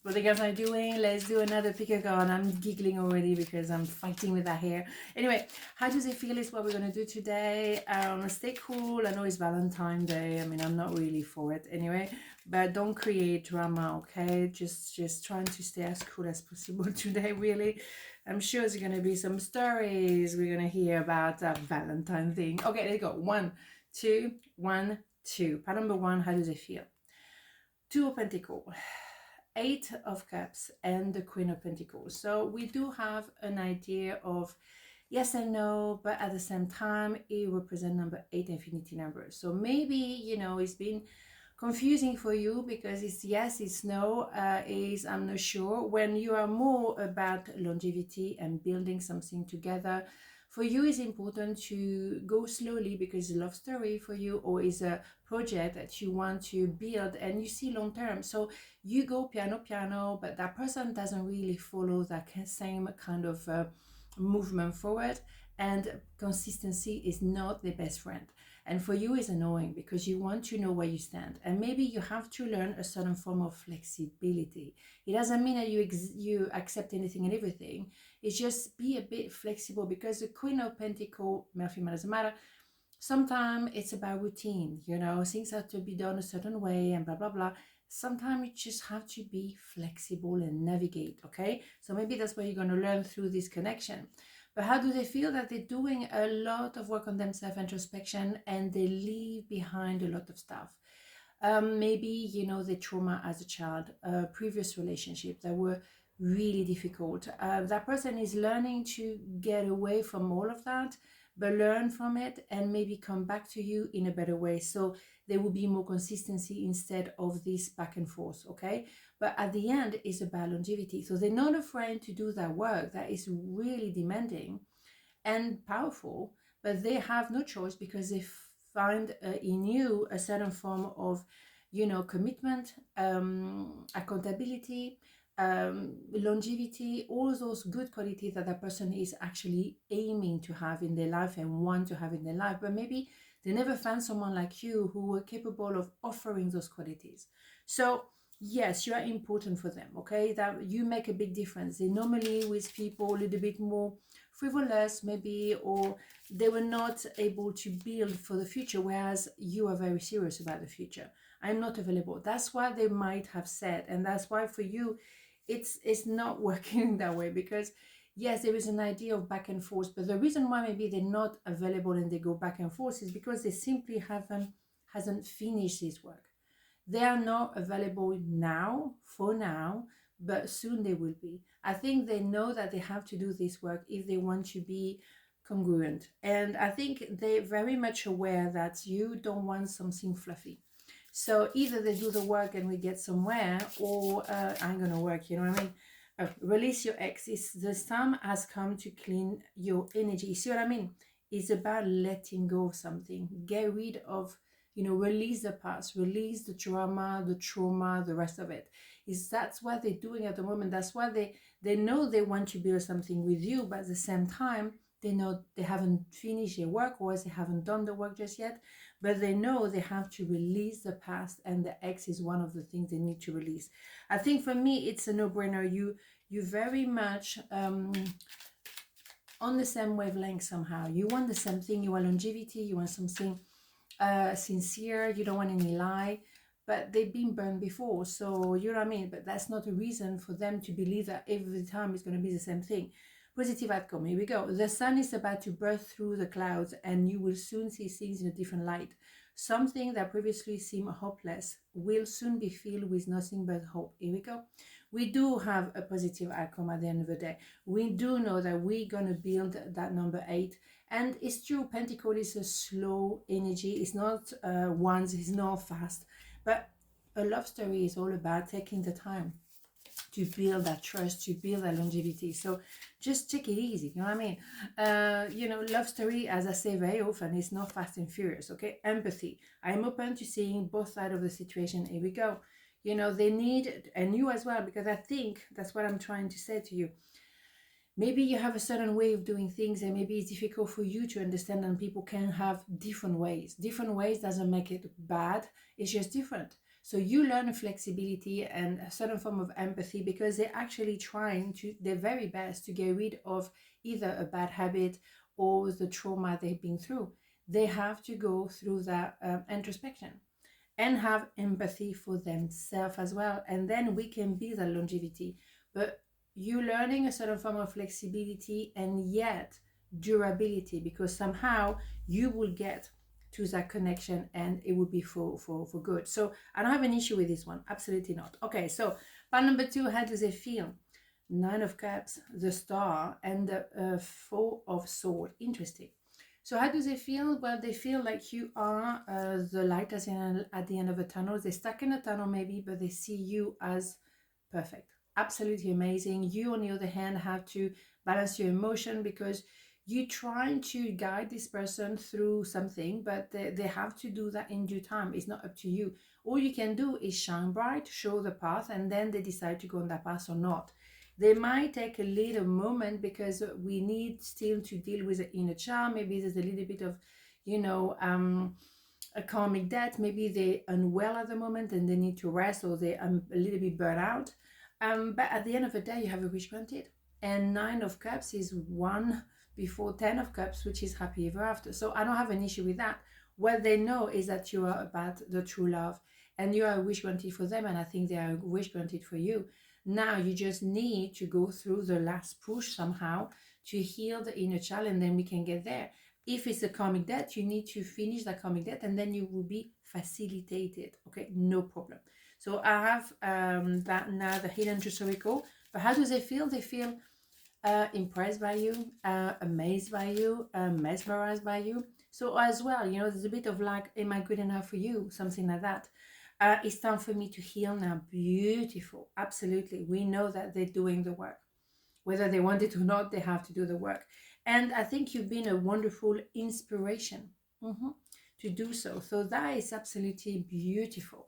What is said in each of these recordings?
What the guys are doing? Let's do another pick a card. I'm giggling already because I'm fighting with that hair. Anyway, how does it feel is what we're going to do today. Stay cool. I know it's Valentine's Day. I mean, I'm not really for it anyway, but don't create drama, okay? Just trying to stay as cool as possible today, really. I'm sure there's going to be some stories we're going to hear about that Valentine thing. Okay, there you go. 1, 2, 1, 2. Part number 1, how does it feel? Two of Pentacles. 8 of Cups and the Queen of Pentacles. So we do have an idea of yes and no, but at the same time, it represents number 8 infinity number. So maybe, you know, it's been confusing for you because it's yes, it's no, is I'm not sure. When you are more about longevity and building something together, for you it's important to go slowly because it's a love story for you or is a project that you want to build and you see long term. So you go piano, but that person doesn't really follow that same kind of movement forward, and consistency is not the best friend. And for you it's annoying because you want to know where you stand, and maybe you have to learn a certain form of flexibility. It doesn't mean that you accept anything and everything. It's just be a bit flexible, because the Queen of Pentacles, male, female, doesn't matter. Sometimes it's about routine, you know, things have to be done a certain way and blah blah blah. Sometimes you just have to be flexible and navigate, okay? So maybe that's what you're going to learn through this connection. But how do they feel? That they're doing a lot of work on themselves, introspection, and they leave behind a lot of stuff. Maybe, you know, the trauma as a child, previous relationship that were really difficult. That person is learning to get away from all of that, but learn from it and maybe come back to you in a better way. So there will be more consistency instead of this back and forth, okay? But at the end, it's about longevity. So they're not afraid to do that work that is really demanding and powerful, but they have no choice because they find in you a certain form of, you know, commitment, accountability, longevity, all those good qualities that that person is actually aiming to have in their life and want to have in their life. But maybe they never found someone like you who were capable of offering those qualities. So yes, you are important for them, okay? That you make a big difference. They normally with people a little bit more frivolous maybe, or they were not able to build for the future, whereas you are very serious about the future. I'm not available. That's what they might have said, and that's why for you it's not working that way, because yes, there is an idea of back and forth, but the reason why maybe they're not available and they go back and forth is because they simply hasn't finished this work. They are not available now, for now, but soon they will be. I think they know that they have to do this work if they want to be congruent. And I think they're very much aware that you don't want something fluffy. So either they do the work and we get somewhere, or I'm going to work, you know what I mean? Release your ex. The time has come to clean your energy. See what I mean? It's about letting go of something. Get rid of, you know, release the past, release the drama, the trauma, the rest of it. That's what they're doing at the moment. That's why they know they want to build something with you, but at the same time, they know they haven't finished their work, or they haven't done the work just yet, but they know they have to release the past, and the ex is one of the things they need to release. I think for me, it's a no-brainer. You very much on the same wavelength somehow. You want the same thing. You want longevity. You want something sincere. You don't want any lie. But they've been burned before, so you know what I mean. But that's not a reason for them to believe that every time it's going to be the same thing. Positive outcome. Here we go. The sun is about to burst through the clouds, and you will soon see things in a different light. Something that previously seemed hopeless will soon be filled with nothing but hope. Here we go. We do have a positive outcome at the end of the day. We do know that we're going to build that number 8. And it's true, Pentacle is a slow energy. It's not once, it's not fast. But a love story is all about taking the time to build that trust, to build that longevity. So just take it easy, you know what I mean? You know, love story, as I say very often, is not fast and furious, okay? Empathy. I'm open to seeing both sides of the situation. Here we go. You know, they need, and you as well, because I think that's what I'm trying to say to you. Maybe you have a certain way of doing things, and maybe it's difficult for you to understand, and people can have different ways. Different ways doesn't make it bad. It's just different. So you learn flexibility and a certain form of empathy because they're actually trying to their very best to get rid of either a bad habit or the trauma they've been through. They have to go through that introspection and have empathy for themselves as well. And then we can build that longevity. But you learning a certain form of flexibility and yet durability, because somehow you will get to that connection and it will be for good. So I don't have an issue with this one. Absolutely not. Okay, so part number 2, how does it feel? 9 of Cups, the Star, and the 4 of Swords. Interesting. So how do they feel? Well, they feel like you are the light at the end of a tunnel. They're stuck in a tunnel maybe, but they see you as perfect. Absolutely amazing. You, on the other hand, have to balance your emotion because you're trying to guide this person through something, but they have to do that in due time. It's not up to you. All you can do is shine bright, show the path, and then they decide to go on that path or not. They might take a little moment because we need still to deal with the inner child. Maybe there's a little bit of, a karmic debt. Maybe they're unwell at the moment and they need to rest, or they're a little bit burnt out. But at the end of the day, you have a wish granted. And 9 of Cups is 1 before 10 of Cups, which is happy ever after. So I don't have an issue with that. What they know is that you are about the true love and you are a wish granted for them. And I think they are a wish granted for you. Now you just need to go through the last push somehow to heal the inner child, and then we can get there. If it's a karmic debt, you need to finish the karmic debt and then you will be facilitated. Okay, no problem. So I have that now, the hidden truth circle. But how do they feel? They feel impressed by you, amazed by you, mesmerized by you. So as well, there's a bit of like, am I good enough for you? Something like that. It's time for me to heal now. Beautiful. Absolutely. We know that they're doing the work. Whether they want it or not, they have to do the work. And I think you've been a wonderful inspiration to do so. So that is absolutely beautiful.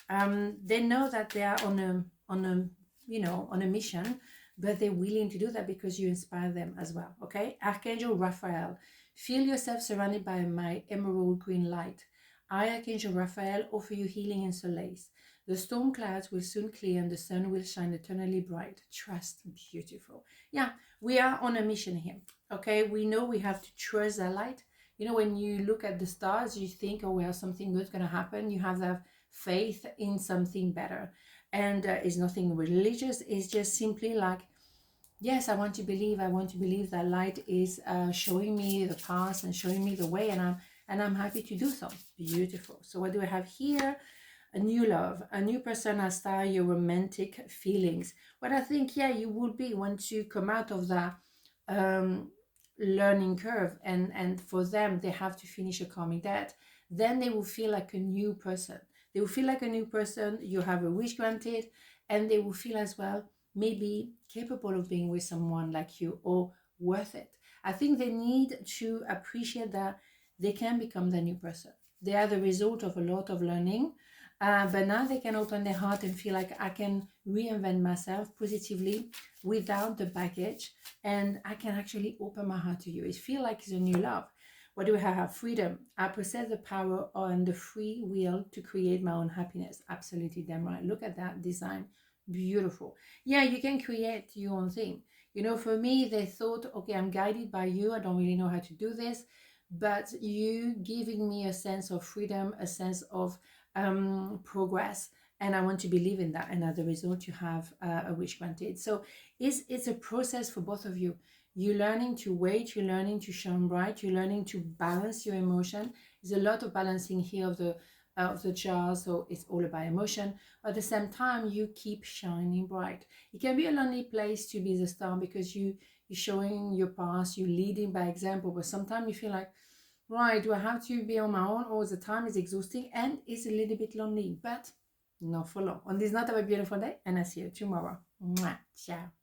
They know that they are on a mission, but they're willing to do that because you inspire them as well. Okay. Archangel Raphael, feel yourself surrounded by my emerald green light. I, Archangel Raphael, offer you healing and solace. The storm clouds will soon clear and the sun will shine eternally bright. Trust. Beautiful. Yeah, we are on a mission here. Okay, we know we have to trust that light. When you look at the stars, you think, oh, well, something good's going to happen. You have that faith in something better. And it's nothing religious. It's just simply like, yes, I want to believe that light is showing me the path and showing me the way, and I'm happy to do so. Beautiful. So what do I have here? A new love, a new person has started your romantic feelings. But I think, yeah, you would be once you come out of that learning curve, and for them, they have to finish a karmic debt. Then they will feel like a new person. They will feel like a new person. You have a wish granted, and they will feel as well maybe capable of being with someone like you or worth it. I think they need to appreciate that they can become the new person. They are the result of a lot of learning, but now they can open their heart and feel like I can reinvent myself positively without the baggage, and I can actually open my heart to you. It feels like it's a new love. What do we have? Freedom. I possess the power and the free will to create my own happiness. Absolutely damn right. Look at that design. Beautiful. Yeah, you can create your own thing. For me, they thought, okay, I'm guided by you. I don't really know how to do this, but you giving me a sense of freedom, a sense of progress, and I want to believe in that. And as a result, you have a wish granted. So it's a process for both of you. You're learning to wait, you're learning to shine bright, you're learning to balance your emotion. There's a lot of balancing here of the jar, so it's all about emotion. But at the same time, you keep shining bright. It can be a lonely place to be the star because you're showing your past, you're leading by example, but sometimes you feel like, right, do I have to be on my own all the time? It's exhausting and it's a little bit lonely, but not for long. On this note, have a beautiful day, and I'll see you tomorrow. Mwah. Ciao.